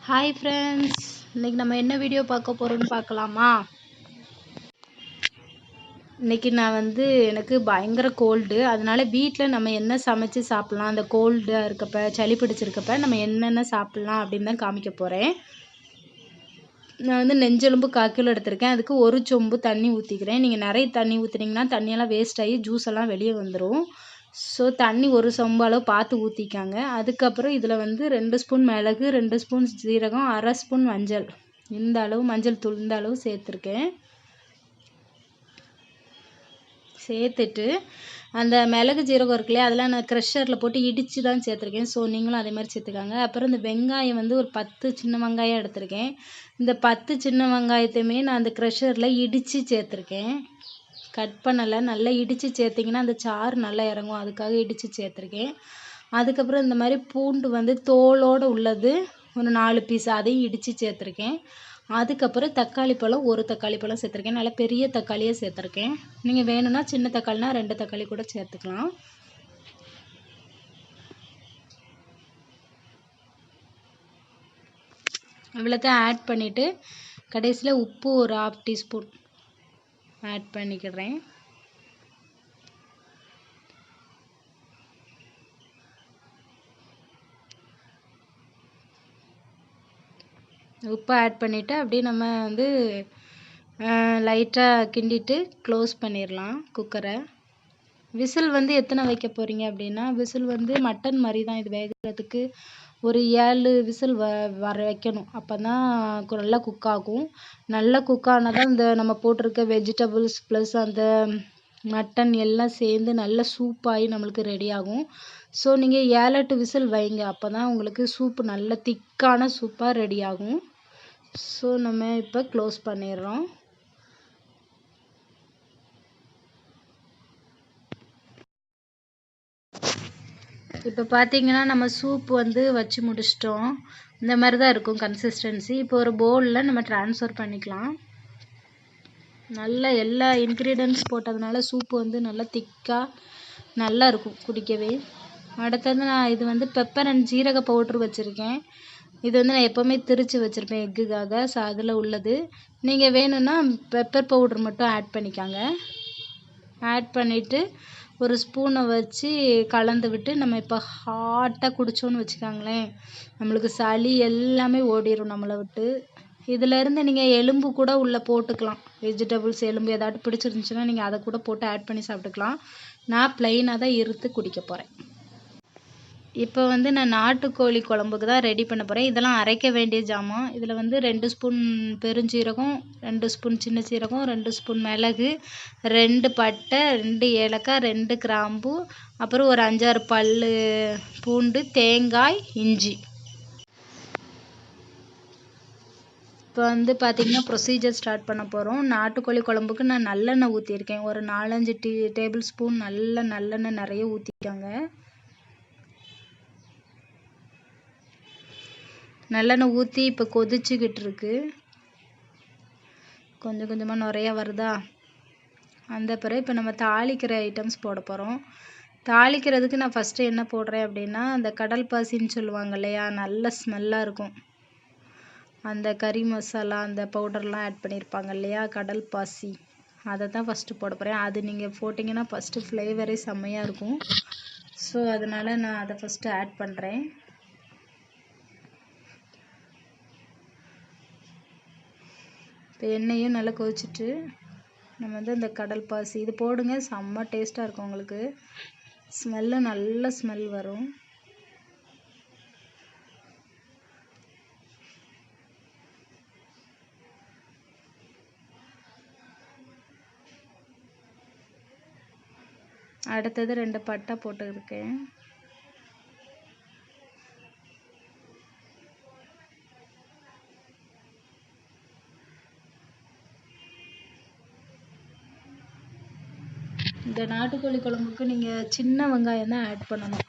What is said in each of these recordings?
Hi friends, இன்றைக்கி நம்ம என்ன வீடியோ பார்க்க போகிறோம்னு பார்க்கலாமா? இன்றைக்கி நான் எனக்கு பயங்கர கோல்டு, அதனால் வீட்டில் நம்ம என்ன சமைச்சு சாப்பிட்லாம், அந்த கோல்டாக இருக்கப்போ சளி பிடிச்சிருக்கப்ப நம்ம என்னென்ன சாப்பிட்லாம் அப்படின்னு தான் காமிக்க போகிறேன். நான் நெஞ்செலும்பு 1/4 கிலோ எடுத்திருக்கேன். அதுக்கு 1 சொம்பு தண்ணி ஊற்றிக்கிறேன். நீங்கள் நிறைய தண்ணி ஊற்றுனீங்கன்னா தண்ணியெல்லாம் வேஸ்ட் ஆகி ஜூஸ் எல்லாம் வெளியே வந்துடும். ஸோ தண்ணி 1 சொம்பு அளவு பார்த்து ஊற்றிக்காங்க. அதுக்கப்புறம் இதில் 2 ஸ்பூன் மிளகு, 2 ஸ்பூன் சீரகம், 1/2 ஸ்பூன் மஞ்சள், இந்த அளவு மஞ்சள் தூள் இந்த அளவு சேர்த்துருக்கேன். சேர்த்துட்டு அந்த மிளகு ஜீரகம் இருக்குல்லையா, அதெல்லாம் நான் க்ரெஷரில் போட்டு இடித்து தான் சேர்த்துருக்கேன். ஸோ நீங்களும் அதே மாதிரி சேர்த்துக்காங்க. அப்புறம் இந்த வெங்காயம் ஒரு 10 சின்ன வெங்காயம் எடுத்திருக்கேன். இந்த 10 சின்ன வெங்காயத்தையுமே நான் அந்த க்ரெஷரில் இடித்து சேர்த்துருக்கேன். கட் பண்ணலை, நல்லா இடித்து சேர்த்திங்கன்னா அந்த சாறு நல்லா இறங்கும், அதுக்காக இடித்து சேர்த்துருக்கேன். அதுக்கப்புறம் இந்த மாதிரி பூண்டு தோலோடு உள்ளது ஒரு 4 பீஸ், அதையும் இடித்து சேர்த்துருக்கேன். அதுக்கப்புறம் தக்காளி பழம் 1 தக்காளி பழம் சேர்த்துருக்கேன். நல்லா பெரிய தக்காளியே சேர்த்துருக்கேன். நீங்கள் வேணும்னா சின்ன தக்காளினா 2 தக்காளி கூட சேர்த்துக்கலாம். இவ்வளோத்தையும் ஆட் பண்ணிவிட்டு கடைசியில் உப்பு ஒரு 1/2 டீஸ்பூன் ஆட் பண்ணிக்கிறேன். உப்பு ஆட் பண்ணிவிட்டு அப்படியே நம்ம லைட்டாக கிண்டிட்டு க்ளோஸ் பண்ணிடலாம் குக்கரை. விசில் எத்தனை வைக்க போகிறீங்க அப்படின்னா, விசில் மட்டன் மாதிரி தான் இது வேகிறதுக்கு ஒரு 7 விசில் வர வைக்கணும். அப்போ தான் நல்லா குக் ஆகும். நல்லா குக் ஆனால் தான் இந்த நம்ம போட்டிருக்க வெஜிடபிள்ஸ் ப்ளஸ் அந்த மட்டன் எல்லாம் சேர்ந்து நல்லா சூப்பாகி நம்மளுக்கு ரெடி ஆகும். ஸோ நீங்கள் 7-8 விசில் வைங்க, அப்போ தான் உங்களுக்கு சூப்பு நல்ல திக்கான சூப்பாக ரெடி ஆகும். ஸோ நம்ம இப்போ க்ளோஸ் பண்ணிடுறோம். இப்போ பார்த்தீங்கன்னா நம்ம சூப் வச்சு முடிச்சிட்டோம். இந்த மாதிரி தான் இருக்கும் கன்சிஸ்டன்சி. இப்போ ஒரு பவுலில் நம்ம ட்ரான்ஸ்ஃபர் பண்ணிக்கலாம். நல்லா எல்லா இன்க்ரீடியன்ட்ஸ் போட்டதுனால சூப்பு நல்லா திக்காக நல்லா இருக்கும் குடிக்கவே. அடுத்தது நான் இது பெப்பர் அண்ட் ஜீரக பவுட்ரு வச்சுருக்கேன். இது நான் எப்போவுமே திரித்து வச்சுருப்பேன் எக்குக்காக. ஸோ அதில் உள்ளது. நீங்கள் வேணும்னா பெப்பர் பவுட்ரு மட்டும் ஆட் பண்ணிக்காங்க. ஆட் பண்ணிவிட்டு ஒரு ஸ்பூனை வச்சு கலந்து விட்டு நம்ம இப்போ ஹாட்டாக குடித்தோன்னு வச்சுக்காங்களேன், நம்மளுக்கு சளி எல்லாமே ஓடிடும் நம்மளை விட்டு. இதிலேருந்து நீங்கள் எலும்பு கூட உள்ளே போட்டுக்கலாம். வெஜிடபிள்ஸ் எலும்பு ஏதாட்டு பிடிச்சிருந்துச்சுன்னா நீங்கள் அதை கூட போட்டு ஆட் பண்ணி சாப்பிட்டுக்கலாம். நான் ப்ளைனாக தான் இருத்து குடிக்க போகிறேன். இப்போ நான் நாட்டுக்கோழி குழம்புக்கு தான் ரெடி பண்ண போகிறேன். இதெல்லாம் அரைக்க வேண்டிய ஜாமான். இதில் 2 ஸ்பூன் பெருஞ்சீரகம், 2 ஸ்பூன் சின்ன சீரகம், 2 ஸ்பூன் மிளகு, 2 பட்டை, 2 ஏலக்காய், 2 கிராம்பு, அப்புறம் ஒரு 5-6 பல் பூண்டு, தேங்காய், இஞ்சி. இப்போ பார்த்திங்கன்னா ப்ரொசீஜர் ஸ்டார்ட் பண்ண போகிறோம். நாட்டுக்கோழி குழம்புக்கு நான் நல்லெண்ணெய் ஊற்றிருக்கேன். ஒரு 4-5 டேபிள் ஸ்பூன் நல்லெண்ணெய் நிறைய ஊற்றிக்கோங்க. நல்லெண்ணெய் ஊற்றி இப்போ கொதிச்சுக்கிட்டு இருக்கு. கொஞ்சம் கொஞ்சமாக நிறையா வருதா, அந்த பிறகு இப்போ நம்ம தாளிக்கிற ஐட்டம்ஸ் போட போகிறோம். தாளிக்கிறதுக்கு நான் ஃபஸ்ட்டு என்ன போடுறேன் அப்படின்னா, அந்த கடல் பாசின்னு சொல்லுவாங்க இல்லையா, நல்ல ஸ்மெல்லாக இருக்கும். அந்த கறி மசாலா அந்த பவுடர்லாம் ஆட் பண்ணியிருப்பாங்க இல்லையா, கடல் பாசி, அதை தான் ஃபஸ்ட்டு போட போகிறேன். அது நீங்கள் போட்டிங்கன்னா ஃபஸ்ட்டு ஃப்ளேவரே செம்மையாக இருக்கும். ஸோ அதனால் நான் அதை ஃபஸ்ட்டு ஆட் பண்ணுறேன். இப்போ எண்ணெயும் நல்லா கொதிச்சுட்டு நம்ம இந்த கடல் பாசி இது போடுங்க, செம்ம டேஸ்ட்டாக இருக்கும். உங்களுக்கு ஸ்மெல்லு நல்ல ஸ்மெல் வரும். அடுத்தது 2 பட்டை போட்டுருக்கேன். இந்த நாட்டுக்கோழி குழம்புக்கு நீங்கள் சின்ன வெங்காயம் தான் ஆட் பண்ணணும்.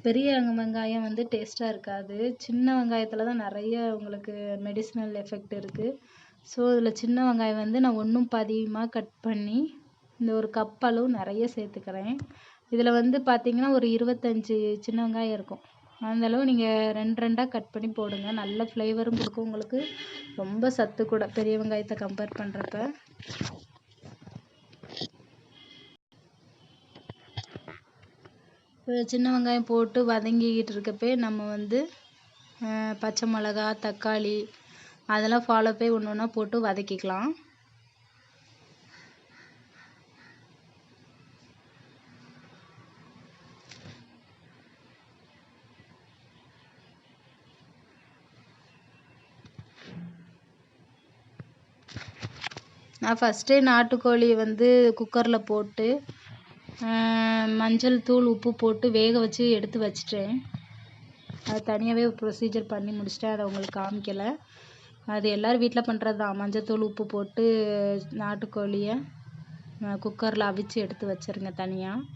பெரிய வெங்காயம் டேஸ்ட்டாக இருக்காது. சின்ன வெங்காயத்தில் தான் நிறைய உங்களுக்கு மெடிசினல் எஃபெக்ட் இருக்குது. ஸோ இதில் சின்ன வெங்காயம் நான் ஒன்றும் பாதியுமாக கட் பண்ணி இந்த ஒரு கப் அளவு நிறைய சேர்த்துக்கிறேன். இதில் பார்த்திங்கன்னா ஒரு 25 சின்ன வெங்காயம் இருக்கும். அந்தளவு நீங்கள் ரெண்டு ரெண்டாக கட் பண்ணி போடுங்க. நல்ல ஃப்ளேவரும் கொடுக்கும் உங்களுக்கு. ரொம்ப சத்து கூட பெரிய வெங்காயத்தை கம்பேர் பண்ணுறப்ப. இப்போ சின்ன வெங்காயம் போட்டு வதங்கிக்கிட்டு இருக்கப்பே நம்ம வந்து பச்சை மிளகா, தக்காளி அதெல்லாம் ஃபாலோ போய் ஒன்று ஒன்றா போட்டு வதக்கிக்கலாம். நான் ஃபஸ்ட்டே நாட்டுக்கோழியை வந்து குக்கரில் போட்டு மஞ்சள் தூள் உப்பு போட்டு வேக வச்சு எடுத்து வச்சிட்டேன். அது தனியாகவே ப்ரொசீஜர் பண்ணி முடிச்சிட்டேன். அதை உங்களுக்கு காமிக்கலை. அது எல்லோரும் வீட்டில் பண்ணுறது தான். மஞ்சத்தூள் உப்பு போட்டு நாட்டுக்கோழியை குக்கரில் அவிச்சு எடுத்து வச்சுருங்க தனியாக.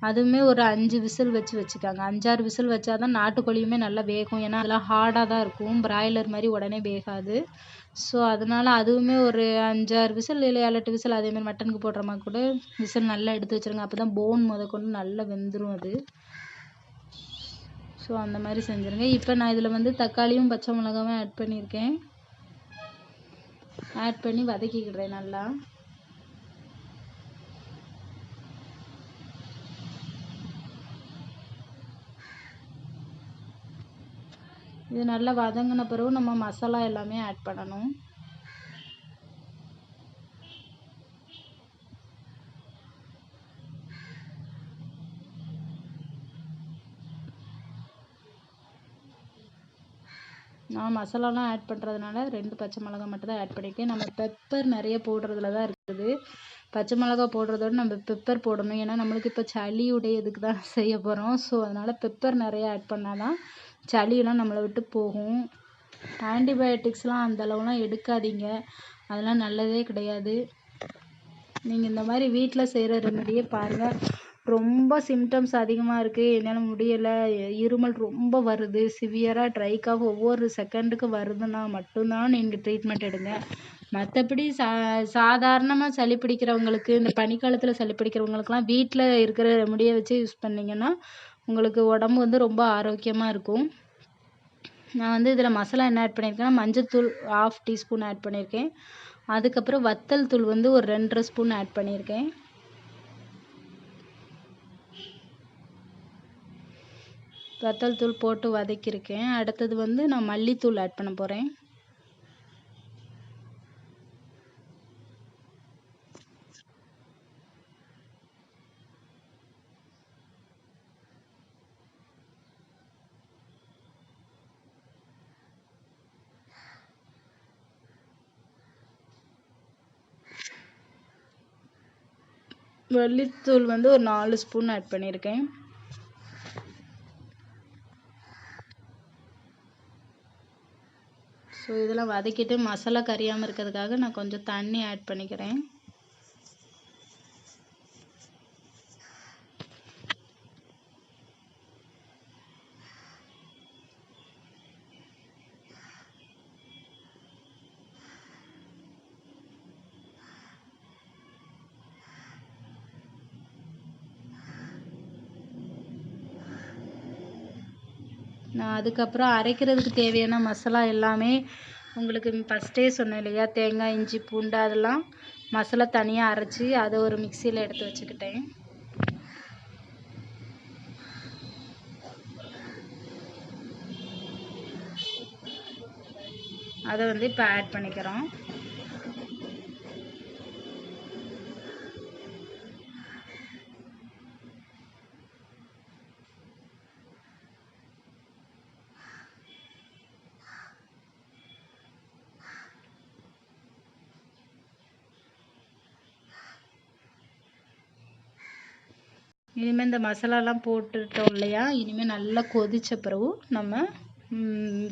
அதுவுமே ஒரு 5 விசில் வச்சுக்காங்க. 5-6 விசில் வச்சா தான் நாட்டுக்கோழியுமே நல்லா வேகும். ஏன்னா அதெல்லாம் ஹார்டாக தான் இருக்கும், பிராய்லர் மாதிரி உடனே வேகாது. ஸோ அதனால் அதுவுமே ஒரு 5-6 விசில் இல்லை 7-8 விசில், அதேமாதிரி மட்டனுக்கு போடுற மாதிரி கூட விசில் நல்லா எடுத்து வச்சுருங்க. அப்போ தான் போன் முதற்கொண்டு நல்லா வெந்துடும் அது. ஸோ அந்த மாதிரி செஞ்சுருங்க. இப்போ நான் இதில் வந்து தக்காளியும் பச்சை மிளகாவும் ஆட் பண்ணியிருக்கேன். ஆட் பண்ணி வதக்கிக்கிறேன் நல்லா. இது நல்லா வதங்கின பிறகு நம்ம மசாலா எல்லாமே ஆட் பண்ணணும். நான் மசாலாலாம் ஆட் பண்ணுறதுனால 2 பச்சை மிளகா மட்டும் தான் ஆட் பண்ணியிருக்கேன். நம்ம பெப்பர் நிறைய போடுறதுல தான் இருக்குது. பச்சை மிளகா போடுறதோட நம்ம பெப்பர் போடணும். ஏன்னா நம்மளுக்கு இப்போ சளி உடையதுக்கு தான் செய்ய போகிறோம். ஸோ அதனால் பெப்பர் நிறைய ஆட் பண்ணால் தான் சளியெல்லாம் நம்மளை விட்டு போகும். ஆன்டிபயோட்டிக்ஸ்லாம் அந்தளவுலாம் எடுக்காதீங்க, அதெல்லாம் நல்லதே கிடையாது. நீங்கள் இந்த மாதிரி வீட்டில் செய்கிற ரெமெடியே பாருங்கள். ரொம்ப சிம்டம்ஸ் அதிகமாக இருக்குது, என்னால் முடியலை, இருமல் ரொம்ப வருது, சிவியராக ட்ரை காஃப் ஒவ்வொரு செகண்டுக்கு வருதுன்னா மட்டும்தான் நீங்கள் ட்ரீட்மெண்ட் எடுங்க. மற்றபடி சாதாரணமாக சளி பிடிக்கிறவங்களுக்கு, இந்த பனிக்காலத்தில் சளி பிடிக்கிறவங்களுக்குலாம் வீட்டில் இருக்கிற ரெமடியை வச்சு யூஸ் பண்ணிங்கன்னா உங்களுக்கு உடம்பு வந்து ரொம்ப ஆரோக்கியமாக இருக்கும். நான் வந்து இதில் மசாலா என்ன ஆட் பண்ணியிருக்கேன்னா மஞ்சத்தூள் 1/2 டீஸ்பூன் ஆட் பண்ணியிருக்கேன். அதுக்கப்புறம் வத்தல் தூள் வந்து ஒரு 2.5 ஸ்பூன் ஆட் பண்ணியிருக்கேன். வத்தல் தூள் போட்டு வதக்கியிருக்கேன். அடுத்தது வந்து நான் மல்லித்தூள் ஆட் பண்ண போகிறேன். மல்லித்தூள் வந்து ஒரு 4 ஸ்பூன் ஆட் பண்ணியிருக்கேன். ஸோ இதெல்லாம் வதக்கிட்டு மசாலா கரியாமல் இருக்கிறதுக்காக நான் கொஞ்சம் தண்ணி ஆட் பண்ணிக்கிறேன். நான் அதுக்கப்புறம் அரைக்கிறதுக்கு தேவையான மசாலா எல்லாமே உங்களுக்கு ஃபஸ்ட்டே சொன்னேன் இல்லையா, தேங்காய், இஞ்சி, பூண்டு அதெல்லாம் மசாலா தனியாக அரைச்சி அதை ஒரு மிக்சியில் எடுத்து வச்சுக்கிட்டேன். அதை வந்து இப்போ ஆட் பண்ணிக்கிறோம். இனிமேல் இந்த மசாலாலாம் போட்டுட்டோம் இல்லையா, இனிமேல் நல்லா கொதித்த பிறகு நம்ம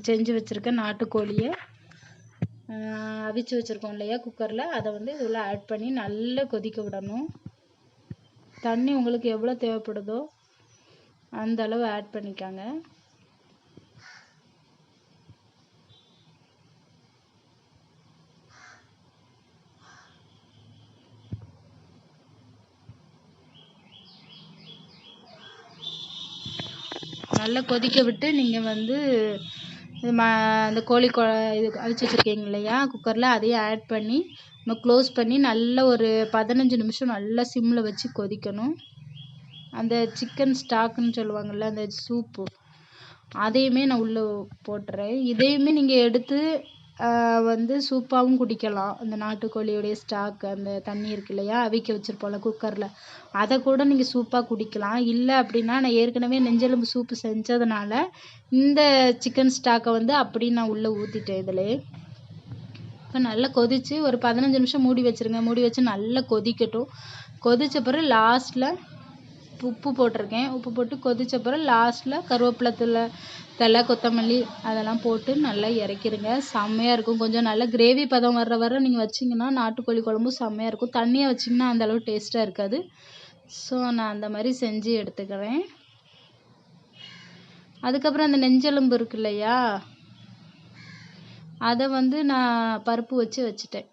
செஞ்சு வச்சுருக்க நாட்டுக்கோழியை அவிச்சு வச்சுருக்கோம் இல்லையா குக்கரில், அதை வந்து இதில் ஆட் பண்ணி நல்லா கொதிக்க விடணும். தண்ணி உங்களுக்கு எவ்வளோ தேவைப்படுதோ அந்த அளவு ஆட் பண்ணிக்காங்க. நல்லா கொதிக்க விட்டு நீங்கள் வந்து இந்த கோழி இது அவிச்சு வச்சுருக்கீங்க இல்லையா குக்கரில், அதையும் ஆட் பண்ணி நம்ம க்ளோஸ் பண்ணி நல்ல ஒரு 15 நிமிஷம் நல்லா சிம்மில் வச்சு கொதிக்கணும். அந்த சிக்கன் ஸ்டாக்குன்னு சொல்லுவாங்கள்ல, அந்த சூப்பு, அதையுமே நான் உள்ளே போட்டுறேன். இதையுமே நீங்கள் எடுத்து வந்து சூப்பாகவும் குடிக்கலாம். அந்த நாட்டுக்கோழியுடைய ஸ்டாக், அந்த தண்ணி இருக்கு இல்லையா அவிக்க வச்சுருப்போம்ல குக்கரில், அதை கூட நீங்கள் சூப்பாக குடிக்கலாம். இல்லை அப்படின்னா நான் ஏற்கனவே நெஞ்செலும்பு சூப்பு செஞ்சதுனால இந்த சிக்கன் ஸ்டாக்கை வந்து அப்படி நான் உள்ளே ஊற்றிட்டேன் இதிலே. இப்போ நல்லா கொதித்து ஒரு 15 நிமிஷம் மூடி வச்சுருங்க. மூடி வச்சு நல்லா கொதிக்கட்டும். கொதித்த பிறகு லாஸ்ட்டில் உப்பு போட்டிருக்கேன். உப்பு போட்டு கொதித்த பிறகு லாஸ்ட்டில் கருவேப்பிலை தழை, கொத்தமல்லி அதெல்லாம் போட்டு நல்லா இறக்கிடுங்க. செம்மையாக இருக்கும். கொஞ்சம் நல்லா கிரேவி பதம் வர நீங்கள் வச்சிங்கன்னா நாட்டுக்கோழி குழம்பும் செம்மையாக இருக்கும். தண்ணியாக வச்சிங்கன்னா அந்தளவு டேஸ்ட்டாக இருக்காது. ஸோ நான் அந்த மாதிரி செஞ்சு எடுத்துக்கிறேன். அதுக்கப்புறம் அந்த நெஞ்செலும்பு இருக்கு இல்லையா, அதை வந்து நான் பருப்பு வச்சுட்டேன்.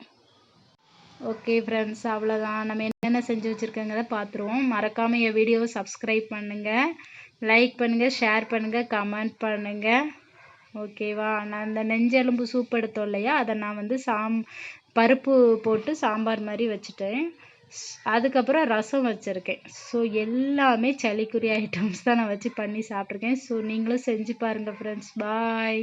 ஓகே ஃப்ரெண்ட்ஸ், அவ்வளோதான். நம்ம என்னென்ன செஞ்சு வச்சுருக்கோங்கிறத பார்த்துருவோம். மறக்காமல் என் வீடியோவை சப்ஸ்கிரைப் பண்ணுங்கள், லைக் பண்ணுங்கள், ஷேர் பண்ணுங்கள், கமெண்ட் பண்ணுங்கள். ஓகேவா? நான் இந்த நெஞ்செலும்பு சூப் எடுத்தோம் இல்லையா, அதை நான் வந்து பருப்பு போட்டு சாம்பார் மாதிரி வச்சுட்டேன். அதுக்கப்புறம் ரசம் வச்சுருக்கேன். ஸோ எல்லாமே சளிக்குரிய ஐட்டம்ஸ் தான் நான் வச்சு பண்ணி சாப்பிட்ருக்கேன். ஸோ நீங்களும் செஞ்சு பாருங்கள் ஃப்ரெண்ட்ஸ். பாய்.